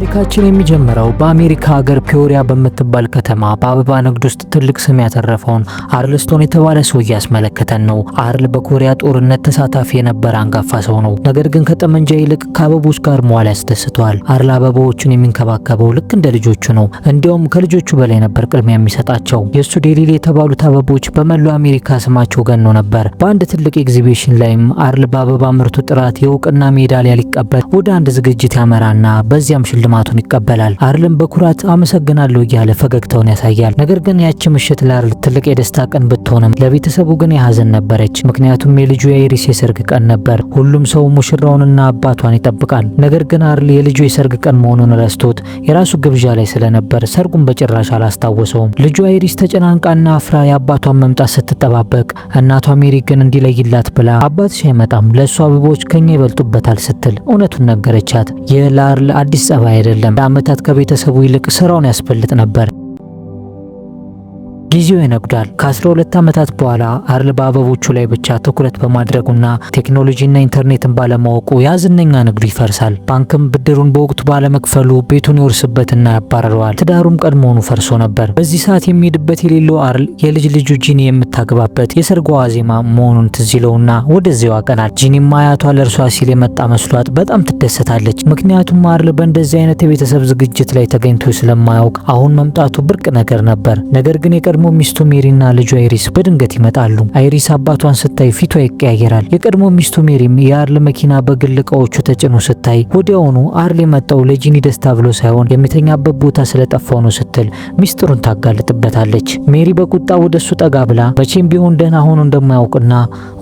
ታሪካችን የሚጀምረው በአሜሪካ ሀገር ፒዮሪያ በምትባል ከተማ በአበባ ንግድ ውስጥ ትልቅ ስም ያተረፈውን አርልስቶን የተባለ ሰው ያስመለከተን ነው። አርል በኮሪያ ጦርነት ተሳታፊ የነበረ አንጋፋ ሰው ነው። ነገር ግን ከጠመንጃ ይልቅ ከአበቦች ጋር መዋል ያስደስተዋል። አርል አበባዎቹን የሚንከባከበው ልክ እንደ ልጆቹ ነው። እንዲያውም ከልጆቹ በላይ ነበር ቅድሚያ የሚሰጣቸው። የእሱ ዴሊል የተባሉት አበቦች በመላው አሜሪካ ስማቸው ገኖ ነበር። በአንድ ትልቅ ኤግዚቢሽን ላይም አርል በአበባ ምርቱ ጥራት የእውቅና ሜዳሊያ ሊቀበል ወደ አንድ ዝግጅት ያመራና በዚያም ሽልማቱን ይቀበላል። አርልም በኩራት አመሰግናለሁ እያለ ፈገግታውን ያሳያል። ነገር ግን ያቺ ምሽት ለአርል ትልቅ የደስታ ቀን ብትሆንም ለቤተሰቡ ግን የሀዘን ነበረች። ምክንያቱም የልጁ የአይሪስ የሰርግ ቀን ነበር። ሁሉም ሰው ሙሽራውንና አባቷን ይጠብቃል። ነገር ግን አርል የልጁ የሰርግ ቀን መሆኑን ረስቶት የራሱ ግብዣ ላይ ስለነበር ሰርጉን በጭራሽ አላስታወሰውም። ልጁ አይሪስ ተጨናንቃና አፍራ የአባቷን መምጣት ስትጠባበቅ እናቷ ሜሪ ግን እንዲለይላት ብላ አባትሽ አይመጣም፣ ለእሱ አበቦች ከኛ ይበልጡበታል ስትል እውነቱን ነገረቻት። ይህ ለአርል አዲስ ጸባይ አይደለም። ለአመታት ከቤተሰቡ ይልቅ ስራውን ያስፈልጥ ነበር። ጊዜው ይነጉዳል። ከ12 ዓመታት በኋላ አርል በአበቦቹ ላይ ብቻ ትኩረት በማድረጉና ቴክኖሎጂና ኢንተርኔትን ባለማወቁ ያዝነኛ ንግዱ ይፈርሳል። ባንክም ብድሩን በወቅቱ ባለመክፈሉ ቤቱን ይወርስበትና ያባረረዋል። ትዳሩም ቀድሞውኑ ፈርሶ ነበር። በዚህ ሰዓት የሚሄድበት የሌለው አርል የልጅ ልጁ ጂኒ የምታገባበት የሰርጓ ዋዜማ መሆኑን ትዝ ይለውና ወደዚያው ያቀናል። ጂኒም አያቷ ለእርሷ ሲል የመጣ መስሏት በጣም ትደሰታለች። ምክንያቱም አርል በእንደዚህ አይነት የቤተሰብ ዝግጅት ላይ ተገኝቶ ስለማያውቅ አሁን መምጣቱ ብርቅ ነገር ነበር። ነገር ግን የቀድሞ ሚስቱ ሜሪና ልጇ አይሪስ በድንገት ይመጣሉ። አይሪስ አባቷን ስታይ ፊቷ ይቀያየራል። የቀድሞ ሚስቱ ሜሪም የአርል መኪና በግል እቃዎቹ ተጭኖ ስታይ ወዲያውኑ አርል የመጣው ለጂኒ ደስታ ብሎ ሳይሆን የሚተኛበት ቦታ ስለጠፋው ነው ስትል ሚስጥሩን ታጋልጥበታለች። ሜሪ በቁጣ ወደሱ ጠጋ ብላ መቼም ቢሆን ደህና ሆኖ እንደማያውቅና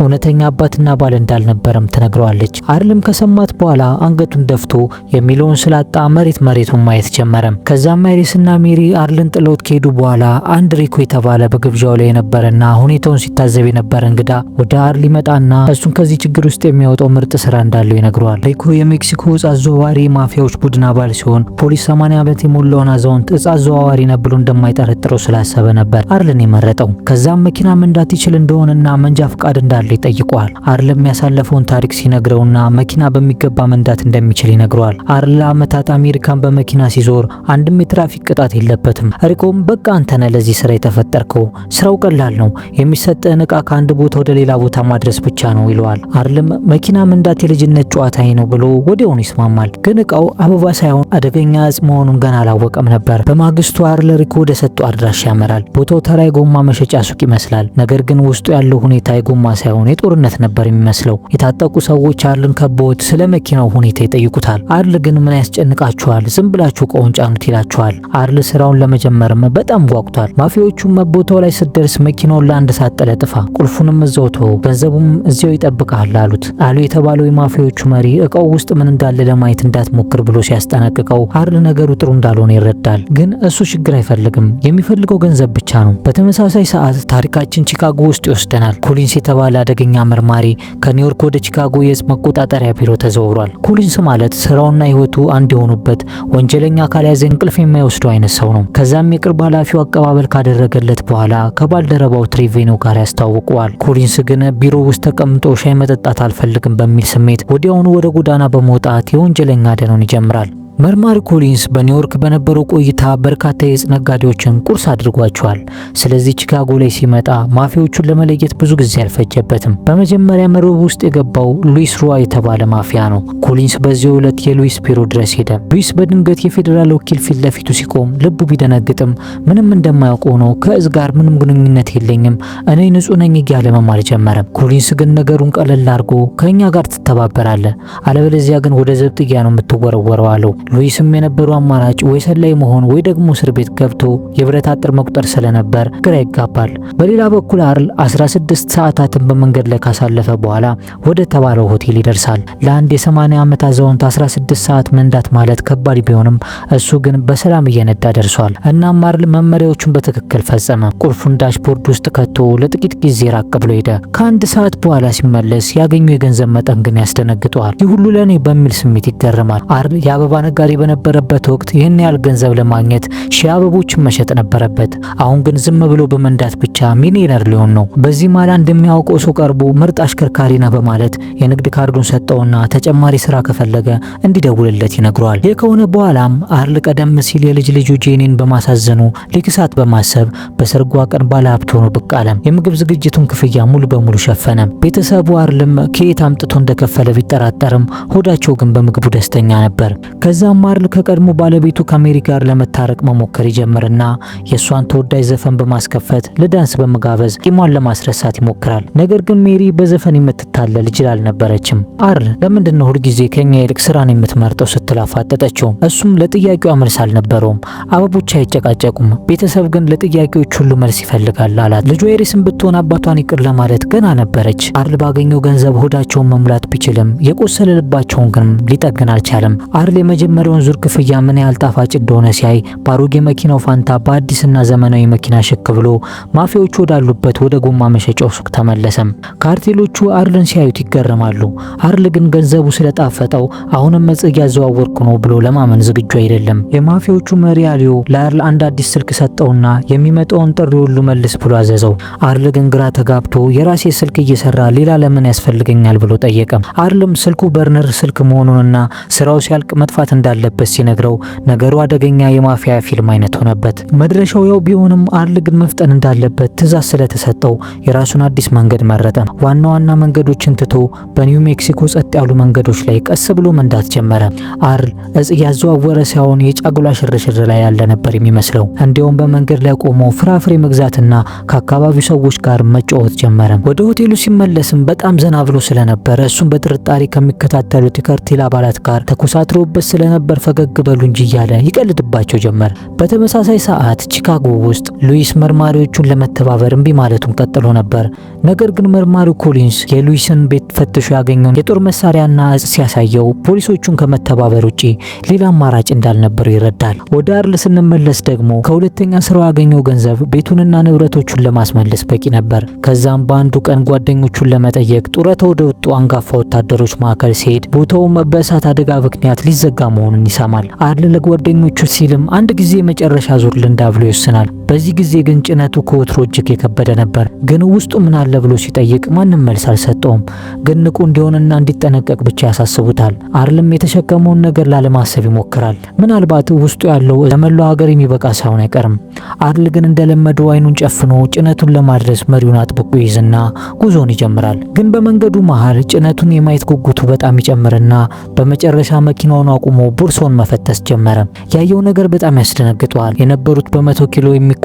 እውነተኛ አባትና ባል እንዳልነበረም ትነግረዋለች። አርልም ከሰማት በኋላ አንገቱን ደፍቶ የሚለውን ስላጣ መሬቱን ማየት ጀመረም። ከዛም አይሪስና ሜሪ አርልን ጥለውት ከሄዱ በኋላ አንድ ሪኮ የተባለ በግብዣው ላይ የነበረና ሁኔታውን ሲታዘብ የነበረ እንግዳ ወደ አርል ይመጣና እሱን ከዚህ ችግር ውስጥ የሚያወጣው ምርጥ ስራ እንዳለው ይነግረዋል። ሪኮ የሜክሲኮ እጽ አዘዋዋሪ ማፊያዎች ቡድን አባል ሲሆን ፖሊስ 80 ዓመት የሞላውን አዛውንት እጽ አዘዋዋሪ ነው ብሎ እንደማይጠረጥረው ስላሰበ ነበር አርልን የመረጠው። ከዛም መኪና መንዳት ይችል እንደሆነና መንጃ ፍቃድ እንዳለው ይጠይቀዋል። አርልም ያሳለፈውን ታሪክ ሲነግረውና መኪና በሚገባ መንዳት እንደሚችል ይነግረዋል። አርል ለዓመታት አሜሪካን በመኪና ሲዞር አንድም የትራፊክ ቅጣት የለበትም። ሪኮም በቃ አንተነ ለዚህ ስራ የተፈጠርከው፣ ስራው ቀላል ነው፣ የሚሰጥህን እቃ ከአንድ ቦታ ወደ ሌላ ቦታ ማድረስ ብቻ ነው ይለዋል። አርልም መኪና መንዳት የልጅነት ጨዋታዬ ነው ብሎ ወዲያውኑ ይስማማል። ግን እቃው አበባ ሳይሆን አደገኛ እጽ መሆኑን ገና አላወቀም ነበር። በማግስቱ አርል ሪኮ ወደ ሰጠው አድራሻ ያመራል። ቦታው ተራ የጎማ መሸጫ ሱቅ ይመስላል። ነገር ግን ውስጡ ያለው ሁኔታ የጎማ ሳይሆን የጦርነት ነበር የሚመስለው። የታጠቁ ሰዎች አርልን ከበውት ስለ መኪናው ሁኔታ ይጠይቁታል። አርል ግን ምን ያስጨንቃችኋል? ዝም ብላችሁ እቃውን ጫኑት ይላቸዋል። አርል ስራውን ለመጀመርም በጣም ጓጉቷል። ማፊያዎቹም ቦታው ላይ ስትደርስ መኪናውን ለአንድ ሰዓት ጥለጥፋ፣ ቁልፉንም እዛው ተወው፣ ገንዘቡም እዚያው ይጠብቃል አሉት። አሉ የተባለው የማፊያዎቹ መሪ እቃው ውስጥ ምን እንዳለ ለማየት እንዳትሞክር ብሎ ሲያስጠነቅቀው አርል ነገሩ ጥሩ እንዳልሆነ ይረዳል። ግን እሱ ችግር አይፈልግም፣ የሚፈልገው ገንዘብ ብቻ ነው። በተመሳሳይ ሰዓት ታሪካችን ቺካጎ ውስጥ ይወስደናል። ኮሊንስ የተባለ አደገኛ መርማሪ ከኒውዮርክ ወደ ቺካጎ የእጽ መቆጣጠሪያ ቢሮ ተዘውሯል። ኮሊንስ ማለት ስራውና ህይወቱ አንድ የሆኑበት ወንጀለኛ ካልያዘ እንቅልፍ የማይወስደው አይነት ሰው ነው። ከዛም የቅርብ ኃላፊው አቀባበል ካደረገለት በኋላ ከባልደረባው ትሬቬኖ ጋር ያስተዋውቀዋል። ኮሊንስ ግን ቢሮ ውስጥ ተቀምጦ ሻይ መጠጣት አልፈልግም በሚል ስሜት ወዲያውኑ ወደ ጎዳና በመውጣት የወንጀለኛ አደኑን ይጀምራል። መርማሪ ኮሊንስ በኒውዮርክ በነበረው ቆይታ በርካታ የእጽ ነጋዴዎችን ቁርስ አድርጓቸዋል። ስለዚህ ቺካጎ ላይ ሲመጣ ማፊያዎቹን ለመለየት ብዙ ጊዜ አልፈጀበትም። በመጀመሪያ መረብ ውስጥ የገባው ሉዊስ ሩዋ የተባለ ማፊያ ነው። ኮሊንስ በዚያው ዕለት የሉዊስ ቢሮ ድረስ ሄደ። ሉዊስ በድንገት የፌዴራል ወኪል ፊት ለፊቱ ሲቆም ልቡ ቢደነግጥም ምንም እንደማያውቀው ነው ከእጽ ጋር ምንም ግንኙነት የለኝም እኔ ንጹህ ነኝ እያለ መማል ጀመረ። ኮሊንስ ግን ነገሩን ቀለል አድርጎ ከኛ ጋር ትተባበራለህ፣ አለበለዚያ ግን ወደ ዘብጥያ ነው የምትወረወረው አለው። ሉዊስም የነበረው አማራጭ ወይ ሰላይ መሆን ወይ ደግሞ እስር ቤት ገብቶ የብረት አጥር መቁጠር ስለነበር ግራ ይጋባል። በሌላ በኩል አርል 16 ሰዓታትን በመንገድ ላይ ካሳለፈ በኋላ ወደ ተባለው ሆቴል ይደርሳል። ለአንድ የ80 ዓመት አዛውንት 16 ሰዓት መንዳት ማለት ከባድ ቢሆንም እሱ ግን በሰላም እየነዳ ደርሷል። እናም አርል መመሪያዎቹን በትክክል ፈጸመ። ቁልፉን ዳሽቦርድ ውስጥ ከቶ ለጥቂት ጊዜ ራቅ ብሎ ሄደ። ከአንድ ሰዓት በኋላ ሲመለስ ያገኘው የገንዘብ መጠን ግን ያስደነግጠዋል። ይህ ሁሉ ለኔ በሚል ስሜት ይገረማል። አርል የአበባ ነጋዴ በነበረበት ወቅት ይህን ያህል ገንዘብ ለማግኘት ሺህ አበቦችን መሸጥ ነበረበት። አሁን ግን ዝም ብሎ በመንዳት ብቻ ሚሊዮነር ሊሆን ነው። በዚህ ማላ እንደሚያውቀው ሰው ቀርቦ ምርጥ አሽከርካሪ ነህ በማለት የንግድ ካርዱን ሰጠውና ተጨማሪ ስራ ከፈለገ እንዲደውልለት ይነግረዋል። ይህ ከሆነ በኋላም አርል ቀደም ሲል የልጅ ልጁ ጄኒን በማሳዘኑ ሊክሳት በማሰብ በሰርጓ ቀን ባለሀብት ሆኖ ብቅ አለ። የምግብ ዝግጅቱን ክፍያ ሙሉ በሙሉ ሸፈነ። ቤተሰቡ አርልም ከየት አምጥቶ እንደከፈለ ቢጠራጠርም ሆዳቸው ግን በምግቡ ደስተኛ ነበር። ከዛም አርል ከቀድሞ ባለቤቱ ከሜሪ ጋር ለመታረቅ መሞከር ይጀምርና የሷን ተወዳጅ ዘፈን በማስከፈት ለዳንስ በመጋበዝ ቂሟን ለማስረሳት ይሞክራል። ነገር ግን ሜሪ በዘፈን የምትታለል ጅል አልነበረችም። አርል ለምንድነው ሁልጊዜ ከኛ ይልቅ ስራን የምትመርጠው ስትል አፋጠጠችው። እሱም ለጥያቄው መልስ አልነበረውም። አበቦች አይጨቃጨቁም፣ ቤተሰብ ግን ለጥያቄዎች ሁሉ መልስ ይፈልጋል አላት። ልጇ ኤሪስን ብትሆን አባቷን ይቅር ለማለት ገና ነበረች። አርል ባገኘው ገንዘብ ሆዳቸውን መሙላት ቢችልም የቆሰለ ልባቸውን ግን ሊጠግን አልቻለም። አርል የመጀመሪያውን ዙር ክፍያ ምን ያህል ጣፋጭ እንደሆነ ሲያይ ባሮጌ መኪናው ፋንታ በአዲስና ዘመናዊ መኪና ሽክ ብሎ ማፊያዎቹ ወዳሉበት ወደ ጎማ መሸጫው ሱቅ ተመለሰም። ካርቴሎቹ አርልን ሲያዩት ይገረማሉ። አርል ግን ገንዘቡ ስለጣፈጠው አሁንም መጽግ ያዘዋወርኩ ነው ብሎ ለማመን ዝግጁ አይደለም። የማፊያዎቹ መሪ አሊዮ ለአርል አንድ አዲስ ስልክ ሰጠውና የሚመጣውን ጥሪ ሁሉ መልስ ብሎ አዘዘው። አርል ግን ግራ ተጋብቶ የራሴ ስልክ እየሰራ ሌላ ለምን ያስፈልገኛል ብሎ ጠየቀ። አርልም ስልኩ በርነር ስልክ መሆኑንና ስራው ሲያልቅ መጥፋት እንዳለበት ሲነግረው ነገሩ አደገኛ የማፊያ ፊልም አይነት ሆነበት። መድረሻው ያው ቢሆንም አርል ግን መፍጠን እንዳለበት ትዕዛዝ ስለተሰጠው የራሱን አዲስ መንገድ መረጠ። ዋና ዋና መንገዶችን ትቶ በኒው ሜክሲኮ ጸጥ ያሉ መንገዶች ላይ ቀስ ብሎ መንዳት ጀመረ። አርል እጽ ያዘዋወረ ሳይሆን የጫጉላ ሽርሽር ላይ ያለ ነበር የሚመስለው። እንዲያውም በመንገድ ላይ ቆሞ ፍራፍሬ መግዛትና ከአካባቢው ሰዎች ጋር መጫወት ጀመረ። ወደ ሆቴሉ ሲመለስም በጣም ዘና ብሎ ስለነበረ እሱም በጥርጣሬ ከሚከታተሉት የካርቴል አባላት ጋር ተኮሳትሮበት ስለነበር ፈገግ በሉ እንጂ እያለ ይቀልድባቸው ጀመር። በተመሳሳይ ሰዓት ቺካጎ ውስጥ ሉዊስ መርማሪዎቹን ለመተባበር እምቢ ማለቱን ቀጥሎ ነበር። ነገር ግን መርማሪው ኮሊንስ የሉዊስን ቤት ፈትሾ ያገኘውን የጦር መሳሪያና እጽ ሲያሳየው ፖሊሶቹን ከመተባበር ውጪ ሌላ አማራጭ እንዳልነበረው ይረዳል። ወደ አርል ስንመለስ ደግሞ ከሁለተኛ ስራው ያገኘው ገንዘብ ቤቱንና ንብረቶቹን ለማስመለስ በቂ ነበር። ከዛም በአንዱ ቀን ጓደኞቹን ለመጠየቅ ጡረታ ወደ ወጡ አንጋፋ ወታደሮች ማዕከል ሲሄድ ቦታውም በእሳት አደጋ ምክንያት ሊዘጋ መሆኑን ይሰማል። አርል ለጓደኞቹ ሲልም አንድ ጊዜ የመጨረሻ ዙር ልንዳ ብሎ ይወስናል። በዚህ ጊዜ ግን ጭነቱ ከወትሮ እጅግ የከበደ ነበር። ግን ውስጡ ምን አለ ብሎ ሲጠይቅ ማንም መልስ አልሰጠውም። ግን ንቁ እንዲሆንና እንዲጠነቀቅ ብቻ ያሳስቡታል። አርልም የተሸከመውን ነገር ላለማሰብ ይሞክራል። ምናልባት ውስጡ ያለው ለመላው ሀገር የሚበቃ ሳይሆን አይቀርም። አርል ግን እንደለመደው አይኑን ጨፍኖ ጭነቱን ለማድረስ መሪውን አጥብቆ ይይዝና ጉዞን ይጀምራል። ግን በመንገዱ መሃል ጭነቱን የማየት ጉጉቱ በጣም ይጨምርና በመጨረሻ መኪናውን አቁሞ ቦርሳውን መፈተሽ ጀመረ። ያየው ነገር በጣም ያስደነግጠዋል። የነበሩት በ100 ኪሎ የሚቆጠሩ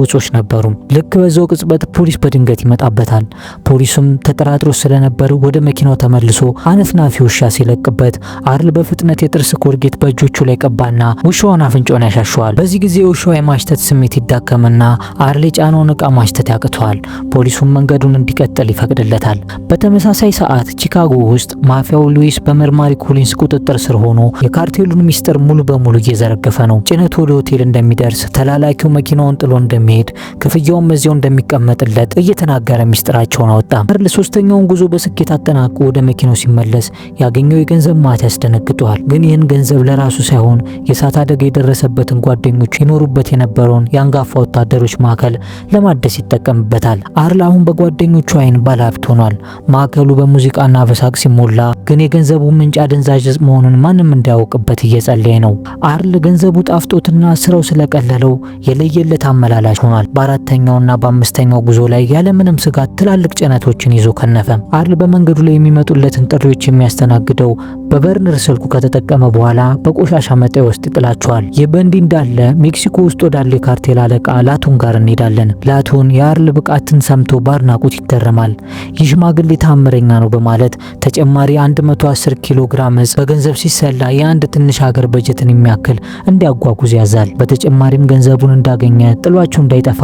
እጾች ነበሩ። ልክ በዛው ቅጽበት ፖሊስ በድንገት ይመጣበታል። ፖሊሱም ተጠራጥሮ ስለነበር ወደ መኪናው ተመልሶ አነፍናፊ ውሻ ሲለቅበት አርል በፍጥነት የጥርስ ኮልጌት በእጆቹ ላይ ቀባና ውሻውን አፍንጫውን ያሻሸዋል። በዚህ ጊዜ ውሻው የማሽተት ስሜት ይዳከምና አርል የጫነውን ዕቃ ማሽተት ያቅተዋል። ፖሊሱም መንገዱን እንዲቀጥል ይፈቅድለታል። በተመሳሳይ ሰዓት ቺካጎ ውስጥ ማፊያው ሉዊስ በመርማሪ ኮሊንስ ቁጥጥር ስር ሆኖ የካርቴሉን ሚስጥር ሙሉ በሙሉ እየዘረገፈ ነው። ጭነቱ ወደ ሆቴል እንደሚደርስ፣ ተላላኪው መኪናውን ጥሎ እንደሚሄድ፣ ክፍያውን እዚያው እንደሚቀመጥለት እየተናገረ ሚስጥራቸውን አወጣ። አርል ሶስተኛውን ጉዞ በስኬት አጠናቆ ወደ መኪናው ሲመለስ ያገኘው የገንዘብ ማት ያስደነግጠዋል። ግን ይህን ገንዘብ ለራሱ ሳይሆን የእሳት አደጋ የደረሰበትን ጓደኞቹ ይኖሩበት የነበረውን የአንጋፋ ወታደሮች ማዕከል ለማደስ ይጠቀምበታል። አርል አሁን በጓደኞቹ አይን ባለሀብት ሆኗል። ማዕከሉ በሙዚቃና በሳቅ ሲሞላ ግን የገንዘቡ ምንጭ አደንዛዥ እጽ መሆኑን ማንም እንዳያውቅበት እየጸለየ ነው። አርል ገንዘቡ ጣፍጦትና ስራው ስለቀለለው የለየለት አመላላሽ ሆኗል። በአራተኛውና በአምስተኛው ጉዞ ላይ ያለምንም ስጋት ትላልቅ ጭነቶችን ይዞ ከነፈ። አርል በመንገዱ ላይ የሚመጡለትን ጥሪዎች የሚያስተናግደው በበርነር ስልኩ ከተጠቀመ በኋላ በቆሻሻ መጣያ ውስጥ ይጥላቸዋል። ይህ በእንዲህ እንዳለ ሜክሲኮ ውስጥ ወዳለ የካርቴል አለቃ ላቱን ጋር እንሄዳለን። ላቱን የአርል ብቃትን ሰምቶ ባድናቆት ይገረማል። ይህ ሽማግሌ ታምረኛ ነው በማለት ተጨማሪ 110 ኪሎ ግራም እጽ በገንዘብ ሲሰላ የአንድ ትንሽ ሀገር በጀትን የሚያክል እንዲያጓጉዝ ያዛል። በተጨማሪም ገንዘቡን እንዳገኘ ጥሏቸው እንዳይጠፋ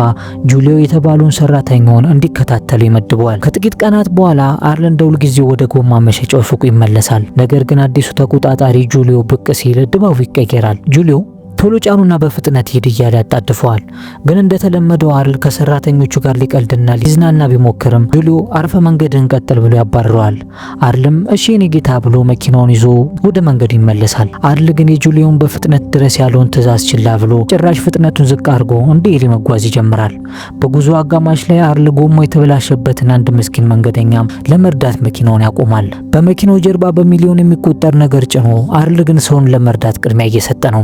ጁሊዮ የተባለውን ሰራተኛውን እንዲከታተሉ ይመድበዋል። ከጥቂት ቀናት በኋላ አርል እንደ ሁልጊዜው ወደ ጎማ መሸጫው ሱቁ ይመለሳል። ነገር ግን አዲሱ ተቆጣጣሪ ጁሊዮ ብቅ ሲል ድባቡ ይቀየራል። ጁሊዮ ቶሎ ጫኑና በፍጥነት ሂድ እያለ ያጣድፈዋል። ግን እንደተለመደው አርል ከሰራተኞቹ ጋር ሊቀልድና ሊዝናና ቢሞክርም ጁሊዮ አርፈ መንገድን ቀጥል ብሎ ያባርረዋል። አርልም እሺ የኔ ጌታ ብሎ መኪናውን ይዞ ወደ መንገዱ ይመለሳል። አርል ግን የጁሊዮን በፍጥነት ድረስ ያለውን ትዕዛዝ ችላ ብሎ ጭራሽ ፍጥነቱን ዝቅ አድርጎ እንዲህ መጓዝ ይጀምራል። በጉዞ አጋማሽ ላይ አርል ጎሞ የተበላሸበትን አንድ ምስኪን መንገደኛም ለመርዳት መኪናውን ያቆማል። በመኪናው ጀርባ በሚሊዮን የሚቆጠር ነገር ጭኖ አርል ግን ሰውን ለመርዳት ቅድሚያ እየሰጠ ነው።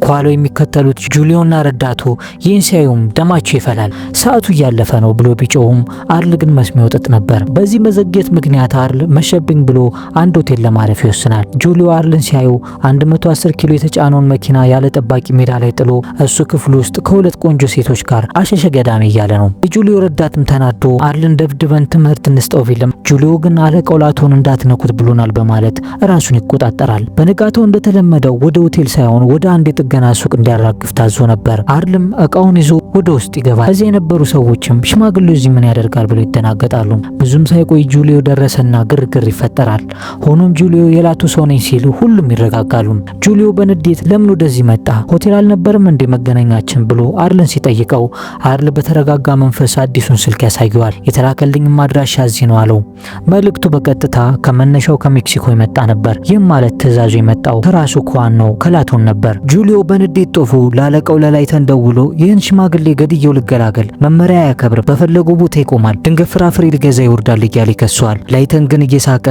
ከኋላው የሚከተሉት ጁሊዮና ረዳቱ ይህን ሲያዩም ደማቸው ይፈላል። ሰዓቱ እያለፈ ነው ብሎ ቢጮሁም አርል ግን መስሚያው ጥጥ ነበር። በዚህ መዘግየት ምክንያት አርል መሸብኝ ብሎ አንድ ሆቴል ለማረፍ ይወስናል። ጁሊዮ አርልን ሲያዩ 110 ኪሎ የተጫነውን መኪና ያለ ጠባቂ ሜዳ ላይ ጥሎ እሱ ክፍሉ ውስጥ ከሁለት ቆንጆ ሴቶች ጋር አሸሸ ገዳሜ እያለ ነው። የጁሊዮ ረዳትም ተናዶ አርልን ደብድበን ትምህርት እንስጠው ቢልም ጁሊዮ ግን አለቃው ላቶን እንዳትነኩት ብሎናል በማለት ራሱን ይቆጣጠራል። በንጋታው እንደተለመደው ወደ ሆቴል ሳይሆን ወደ አንድ የጥገና ሱቅ እንዲያራግፍ ታዞ ነበር። አርልም እቃውን ይዞ ወደ ውስጥ ይገባል። እዚያ የነበሩ ሰዎችም ሽማግሌው እዚህ ምን ያደርጋል ብለው ይደናገጣሉ። ብዙም ሳይቆይ ጁሊዮ ደረሰና ግርግር ይፈጠራል። ሆኖም ጁሊዮ የላቱ ሰው ነኝ ሲል ሁሉም ይረጋጋሉ። ጁሊዮ በንዴት ለምን ወደዚህ መጣ? ሆቴል አልነበረም እንደ መገናኛችን ብሎ አርልን ሲጠይቀው አርል በተረጋጋ መንፈስ አዲሱን ስልክ ያሳየዋል። የተላከልኝ አድራሻ እዚህ ነው አለው። መልእክቱ በቀጥታ ከመነሻው ከሜክሲኮ የመጣ ነበር። ይህም ማለት ትዕዛዙ የመጣው ከራሱ ከዋናው ከላቶን ነበር። ጁሊዮ በንዴት ጦፉ ላለቀው ለላይተን ደውሎ ይህን ሽማግሌ ገድየው ልገላገል፣ መመሪያ ያከብር፣ በፈለገው ቦታ ይቆማል፣ ድንገት ፍራፍሬ ሊገዛ ይወርዳል እያለ ይከሰዋል። ላይተን ግን እየሳቀ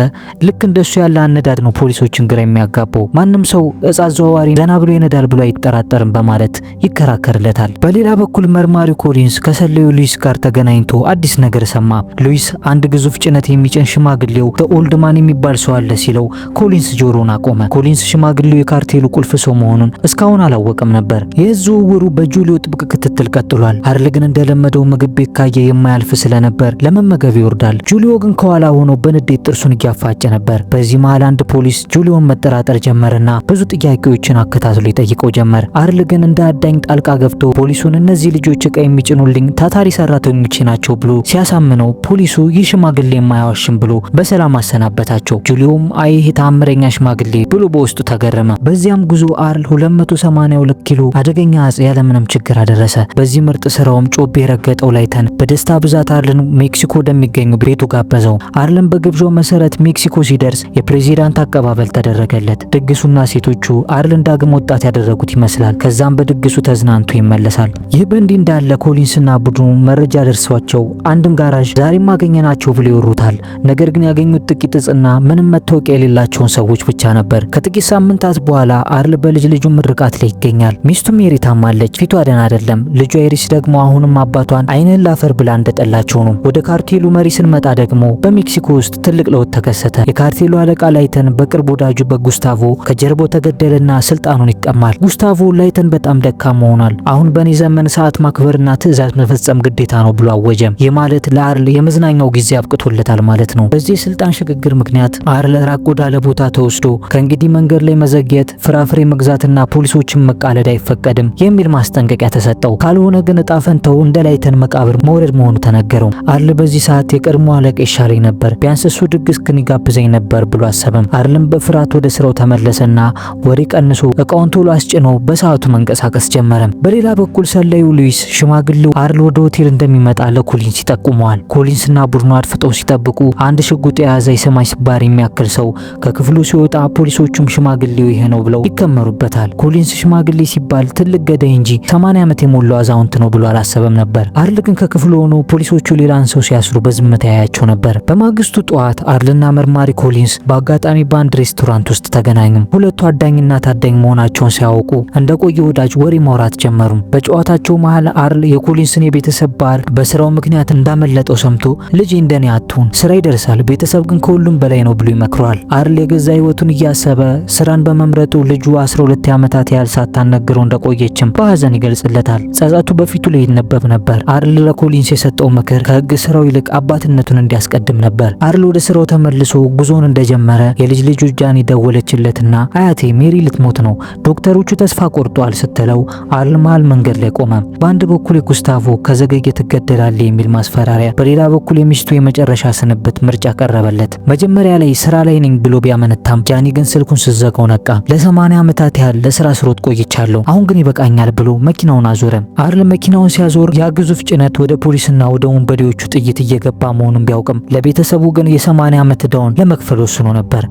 ልክ እንደሱ ያለ አነዳድ ነው ፖሊሶችን ግራ የሚያጋባው፣ ማንም ሰው እጽ አዘዋዋሪ ዘና ብሎ ይነዳል ብሎ አይጠራጠርም በማለት ይከራከርለታል። በሌላ በኩል መርማሪው ኮሊንስ ከሰላዩ ሉዊስ ጋር ተገናኝቶ አዲስ ነገር ሰማ። ሉዊስ አንድ ግዙፍ ጭነት የሚጭን ሽማግሌው ኦልድማን የሚባል ሰው አለ ሲለው ኮሊንስ ጆሮን አቆመ። ኮሊንስ ሽማግሌው የካርቴሉ ቁልፍ ሰው መሆኑን እስካሁን አላወቀም ነበር። የዝውውሩ በጁሊዮ ጥብቅ ክትትል ቀጥሏል። አርል ግን እንደለመደው ምግብ ቤት ካየ የማያልፍ ስለነበር ለመመገብ ይወርዳል። ጁሊዮ ግን ከኋላ ሆኖ በንዴት ጥርሱን እያፋጨ ነበር። በዚህ መሃል አንድ ፖሊስ ጁሊዮን መጠራጠር ጀመረና ብዙ ጥያቄዎችን አከታትሎ ይጠይቀው ጀመር። አርል ግን እንደ አዳኝ ጣልቃ ገብቶ ፖሊሱን እነዚህ ልጆች ዕቃ የሚጭኑልኝ ታታሪ ሰራተኞች ናቸው ብሎ ሲያሳምነው ፖሊሱ ይህ ሽማግሌ የማያዋሽም ብሎ በሰላም አሰናበታቸው። ጁሊዮም አይ ታምረኛ ሽማግሌ ብሎ በውስጡ ተገረመ። በዚያም ጉዞ አርል 282 ኪሎ አደገኛ አጽ ያለምንም ችግር አደረሰ። በዚህ ምርጥ ስራውም ጮቤ የረገጠው ላይተን በደስታ ብዛት አርልን ሜክሲኮ ወደሚገኙ ቤቱ ጋበዘው። አርልን በግብዣው መሰረት ሜክሲኮ ሲደርስ የፕሬዚዳንት አቀባበል ተደረገለት። ድግሱና ሴቶቹ አርልን ዳግም ወጣት ያደረጉት ይመስላል። ከዛም በድግሱ ተዝናንቶ ይመለሳል። ይህ በእንዲህ እንዳለ ኮሊንስና ቡድኑ መረጃ ደርሷቸው አንድን ጋራዥ ዛሬም ማገኘናቸው ብለው ይወሩታል። ነገር ግን ያገኙት ጥቂት እጽና ምንም መታወቂያ የሌላቸውን ሰዎች ብቻ ነበር። ከጥቂት ሳምንታት በኋላ አርል በልጅ ልጁ ምርቃት ላይ ይገኛል። ሚስቱ ሜሪ ታማለች። ፊቷ ደህና አይደለም። ልጇ ኤሪስ ደግሞ አሁንም አባቷን አይንህን ላፈር ብላ እንደጠላቸው ነው። ወደ ካርቴሉ መሪ ስንመጣ ደግሞ በሜክሲኮ ውስጥ ትልቅ ለውጥ ተከሰተ። የካርቴሉ አለቃ ላይተን በቅርብ ወዳጁ በጉስታቮ ከጀርባው ተገደለና ስልጣኑን ይቀማል። ጉስታቮ ላይተን በጣም ደካማ ሆኗል። አሁን በኔ ዘመን ሰዓት ማክበርና ትዕዛዝ መፈጸም ግዴታ ነው ብሎ አወጀም። ይህ ማለት ለአርል የመዝናኛው ጊዜ አብቅቶለታል ማለት ነው። በዚህ የስልጣን ሽግግር ምክንያት አርል ራቅ ወዳለ ቦታ ተወስዶ ከእንግዲህ መንገድ ላይ መዘግየት፣ ፍራፍሬ መግዛትና ፖሊሶችን መቃለድ አይፈቀድም የሚል ማስጠንቀቂያ ተሰጠው። ካልሆነ ግን እጣ ፈንታው እንደ ላይተን መቃብር መውረድ መሆኑ ተነገረው። አርል በዚህ ሰዓት የቀድሞ አለቃ ይሻለኝ ነበር፣ ቢያንስ እሱ ድግስ ግን ይጋብዘኝ ነበር ብሎ አሰበም። አርልም በፍርሃት ወደ ስራው ተመለሰና ወሬ ቀንሶ እቃውን ቶሎ አስጭኖ በሰዓቱ መንቀሳቀስ ጀመረም። በሌላ በኩል ሰላዩ ሉዊስ ሽማግሌው አርል ወደ ሆቴል እንደሚመጣ ለኮሊንስ ይጠቁመዋል። ኮሊንስና ቡድኑ አድፍጠው ሲጠብቁ አንድ ሽጉጥ የያዘ የሰማይ ስባሪ የሚያክል ሰው ከክፍሉ ሲወጣ ፖሊሶቹም ሽማግሌው ይሄ ነው ብለው ይከመሩበታል። ኮሊንስ ሽማግሌ ሲባል ትልቅ ገዳይ እንጂ 80 ዓመት የሞላው አዛውንት ነው ብሎ አላሰበም ነበር። አርል ግን ከክፍሉ ሆኖ ፖሊሶቹ ሌላን ሰው ሲያስሩ በዝምታ ያያቸው ነበር። በማግስቱ ጠዋት አርልና መርማሪ ኮሊንስ በአጋጣሚ በአንድ ሬስቶራንት ውስጥ ተገናኙ። ሁለቱ አዳኝና ታዳኝ መሆናቸውን ሲያውቁ እንደ ቆየ ወዳጅ ወሬ ማውራት ጀመሩ። በጨዋታቸው መሃል አርል የኮሊንስን የቤተሰብ ባህል በስራው ምክንያት እንዳመለጠው ሰምቶ ልጅ እንደኔ አትሁን፣ ስራ ይደርሳል፣ ቤተሰብ ግን ከሁሉም በላይ ነው ብሎ ይመክረዋል። አርል የገዛ ህይወቱን እያሰበ ስራን በመምረጡ ልጁ 12 ዓመታት ያህል ሳታነግረው እንደቆየችም በሀዘን ይገልጽለታል። ጸጸቱ ፍርሃቱ በፊቱ ላይ ይነበብ ነበር። አርል ለኮሊንስ የሰጠው ምክር ከህግ ስራው ይልቅ አባትነቱን እንዲያስቀድም ነበር። አርል ወደ ስራው ተመልሶ ጉዞን እንደጀመረ የልጅ ልጁ ጃኒ ደወለችለትና አያቴ ሜሪ ልትሞት ነው፣ ዶክተሮቹ ተስፋ ቆርጧል ስትለው አርል መሃል መንገድ ላይ ቆመ። በአንድ በኩል የጉስታቮ ከዘገየ ትገደላለህ የሚል ማስፈራሪያ፣ በሌላ በኩል የሚስቱ የመጨረሻ ስንብት ምርጫ ቀረበለት። መጀመሪያ ላይ ስራ ላይ ነኝ ብሎ ቢያመነታም ጃኒ ግን ስልኩን ስዘጋው ነቃ። ለ80 ዓመታት ያህል ለስራ ስሮጥ ቆይቻለሁ፣ አሁን ግን ይበቃኛል ብሎ መኪናውን አዞረ። አርል መኪናውን ሲያዞር ያ ግዙፍ ጭነት ወደ ፖሊስና ወደ ወንበዴዎቹ ጥይት እየገባ መሆኑን ቢያውቅም ለቤተሰቡ ግን የ80 ዓመት ዕዳውን ለመክፈል ወስኖ ነበር።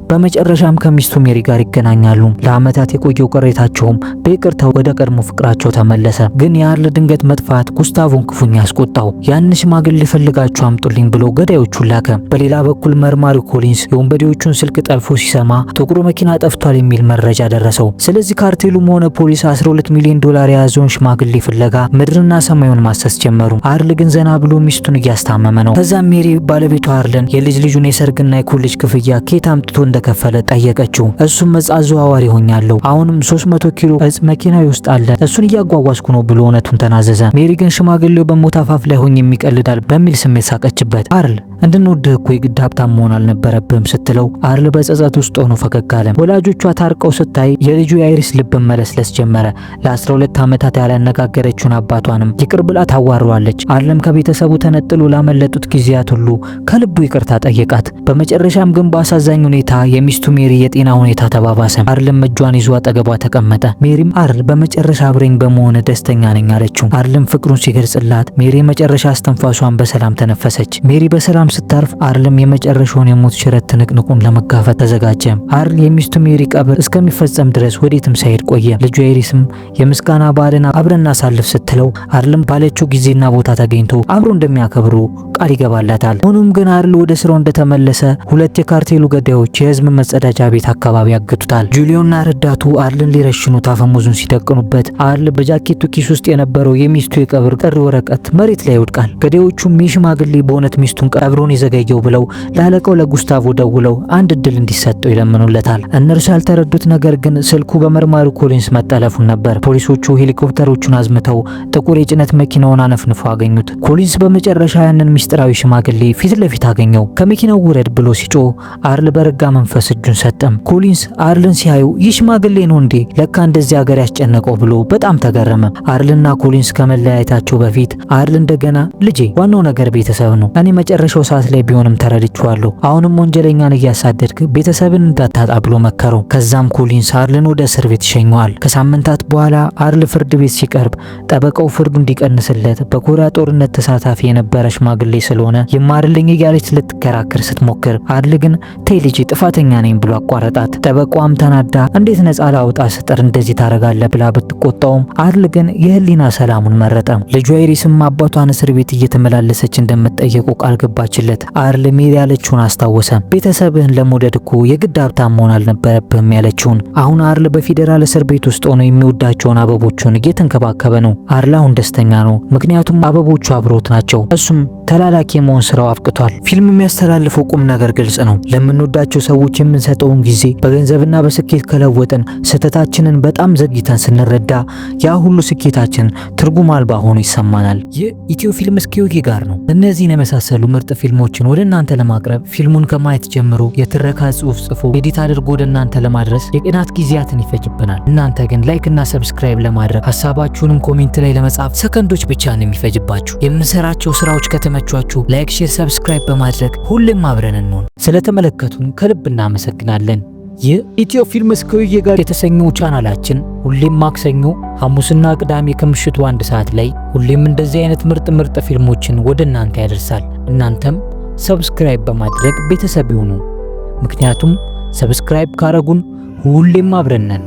በመጨረሻም ከሚስቱ ሜሪ ጋር ይገናኛሉ። ለዓመታት የቆየው ቅሬታቸውም በይቅርታ ወደ ቀድሞ ፍቅራቸው ተመለሰ። ግን የአርል ድንገት መጥፋት ጉስታቮን ክፉኛ ያስቆጣው። ያን ሽማግሌ ፈልጋችሁ አምጡልኝ ብሎ ገዳዮቹን ላከ። በሌላ በኩል መርማሪው ኮሊንስ የወንበዴዎቹን ስልክ ጠልፎ ሲሰማ ጥቁሩ መኪና ጠፍቷል የሚል መረጃ ደረሰው። ስለዚህ ካርቴሉም ሆነ ፖሊስ 12 ሚሊዮን ዶላር የያዘውን ሽማግሌ ፍለጋ ምድርና ሰማዩን ማሰስ ጀመሩ። አርል ግን ዘና ብሎ ሚስቱን እያስታመመ ነው። ከዛም ሜሪ ባለቤቷ አርልን የልጅ ልጁን የሰርግና የኮሌጅ ክፍያ ኬት አምጥቶ እንደከፈለ ጠየቀችው። እሱም እጽ አዘዋዋሪ ሆኛለሁ፣ አሁንም 300 ኪሎ እጽ መኪናዊ ውስጥ አለ፣ እሱን እያጓጓዝኩ ነው ብሎ እውነቱን ተናዘዘ። ሜሪ ግን ሽማግሌው በሞት አፋፍ ላይ ሆኜ የሚቀልዳል በሚል ስሜት ሳቀችበት። አርል እንድንወድህ እኮ የግድ ሀብታም መሆን አልነበረብህም ስትለው አርል በጸጸት ውስጥ ሆኖ ፈገግ አለ። ወላጆቿ ታርቀው ስታይ የልጁ የአይሪስ ልብ መለስለስ ጀመረ። ለ12 ዓመታት ያላነጋገረችውን አባቷንም ይቅር ብላ ታዋረዋለች። አርልም ከቤተሰቡ ተነጥሎ ላመለጡት ጊዜያት ሁሉ ከልቡ ይቅርታ ጠየቃት። በመጨረሻም ግን በአሳዛኝ ሁኔታ የሚስቱ ሜሪ የጤና ሁኔታ ተባባሰ። አርልም እጇን ይዞ አጠገቧ ተቀመጠ። ሜሪም አርል በመጨረሻ አብረኝ በመሆን ደስተኛ ነኝ አለችው። አርልም ፍቅሩን ሲገልጽላት ሜሪ የመጨረሻ እስትንፋሷን በሰላም ተነፈሰች። ሜሪ በሰላም ስታርፍ አርልም የመጨረሻውን የሞት ሽረት ትንቅንቁን ለመጋፈጥ ተዘጋጀ። አርል የሚስቱ ሜሪ ቀብር እስከሚፈጸም ድረስ ወዴትም ሳይሄድ ቆየ። ልጁ አይሪስም የምስጋና በዓልን አብረን እናሳልፍ ስትለው አርልም ባለችው ጊዜና ቦታ ተገኝቶ አብሮ እንደሚያከብሩ ቃል ይገባላታል። ሆኖም ግን አርል ወደ ስራው እንደተመለሰ ሁለት የካርቴሉ ገዳዮች የህዝብ መጸዳጃ ቤት አካባቢ ያግቱታል። ጁሊዮና ረዳቱ አርልን ሊረሽኑት አፈሙዙን ሲደቅኑበት አርል በጃኬቱ ኪስ ውስጥ የነበረው የሚስቱ የቀብር ጥሪ ወረቀት መሬት ላይ ይወድቃል። ገዳዮቹም የሽማግሌ በእውነት ሚስቱን ቀብሮን ይዘገየው ብለው ላለቀው ለጉስታቮ ደውለው አንድ እድል እንዲሰጠው ይለምኑለታል። እነርሱ ያልተረዱት ነገር ግን ስልኩ በመርማሪው ኮሊንስ መጠለፉን ነበር። ፖሊሶቹ ሄሊኮፕተሮቹን አዝምተው ጥቁር የጭነት መኪናውን አነፍንፎ አገኙት። ኮሊንስ በመጨረሻ ያንን ሚስጥራዊ ሽማግሌ ፊት ለፊት አገኘው። ከመኪናው ውረድ ብሎ ሲጮህ አርል በረጋ መንፈስ እጁን ሰጠም። ኮሊንስ አርልን ሲያዩ ይህ ሽማግሌ ነው እንዴ ለካ እንደዚህ ሀገር ያስጨነቀው ብሎ በጣም ተገረመ። አርልና ኮሊንስ ከመለያየታቸው በፊት አርል እንደገና ልጄ፣ ዋናው ነገር ቤተሰብ ነው። እኔ መጨረሻው ሰዓት ላይ ቢሆንም ተረድቼዋለሁ። አሁንም ወንጀለኛን እያሳደድክ ቤተሰብን እንዳታጣ ብሎ መከረው። ከዛም ኮሊንስ አርልን ወደ እስር ቤት ይሸኘዋል። ከሳምንታት በኋላ አርል ፍርድ ቤት ሲቀርብ ጠበቃው ፍርዱ እንዲቀንስለት በኮሪያ ጦርነት ተሳታፊ የነበረ ሽማግሌ ስለሆነ ይማርልኝ እያለች ልትከራከር ስትሞክር አርል ግን ተይ ልጄ ጥፋተኛ ነኝ ብሎ አቋረጣት። ጠበቃዋም ተናዳ እንዴት ነጻ ላውጣ ስጥር እንደዚህ ታረጋለህ ብላ ብትቆጣውም አርል ግን የህሊና ሰላሙን መረጠ። ልጇ አይሪስም አባቷን እስር ቤት እየተመላለሰች እንደምትጠየቁ ቃል ገባችለት። አርል ሜሪ ያለችውን አስታወሰ። ቤተሰብህን ለመውደድ እኮ የግድ ሀብታም መሆን አልነበረብህም ያለችውን። አሁን አርል በፌዴራል እስር ቤት ውስጥ ሆኖ የሚወዳቸውን አበቦቹን እየተንከባከበ ነው። አርል አሁን ደስተኛ ነው፣ ምክንያቱም አበቦቹ አብሮት ናቸው። እሱም ተላላኪ መሆን ስራው አብቅቷል። ፊልም የሚያስተላልፈው ቁም ነገር ግልጽ ነው። ለምንወዳቸው ሰዎች የምንሰጠውን ጊዜ በገንዘብና በስኬት ከለወጥን ስህተታችንን በጣም ዘግይተን ስንረዳ ያ ሁሉ ስኬታችን ትርጉም አልባ ሆኖ ይሰማናል። ይህ ኢትዮ ፊልም እስኪዮጊ ጋር ነው። እነዚህን የመሳሰሉ ምርጥ ፊልሞችን ወደ እናንተ ለማቅረብ ፊልሙን ከማየት ጀምሮ የትረካ ጽሑፍ ጽፎ ኤዲት አድርጎ ወደ እናንተ ለማድረስ የቀናት ጊዜያትን ይፈጅብናል። እናንተ ግን ላይክ እና ሰብስክራይብ ለማድረግ ሀሳባችሁንም ኮሜንት ላይ ለመጻፍ ሰከንዶች ብቻ ነው የሚፈጅባችሁ። የምንሰራቸው ስራዎች ከተመቿችሁ ላይክ፣ ሼር፣ ሰብስክራይብ በማድረግ ሁሌም አብረን እንሆን። ስለተመለከቱን ከልብ እናመሰግናለን። ይህ ኢትዮ ፊልም እስኪዮጊ ጋር የተሰኘው ቻናላችን ሁሌም ማክሰኞ፣ ሐሙስና ቅዳሜ ከምሽቱ 1 ሰዓት ላይ ሁሌም እንደዚህ አይነት ምርጥ ፊልሞችን ወደ እናንተ ያደርሳል። እናንተም ሰብስክራይብ በማድረግ ቤተሰብ ይሁኑ። ምክንያቱም ሰብስክራይብ ካረጉን ሁሌም አብረን ነን።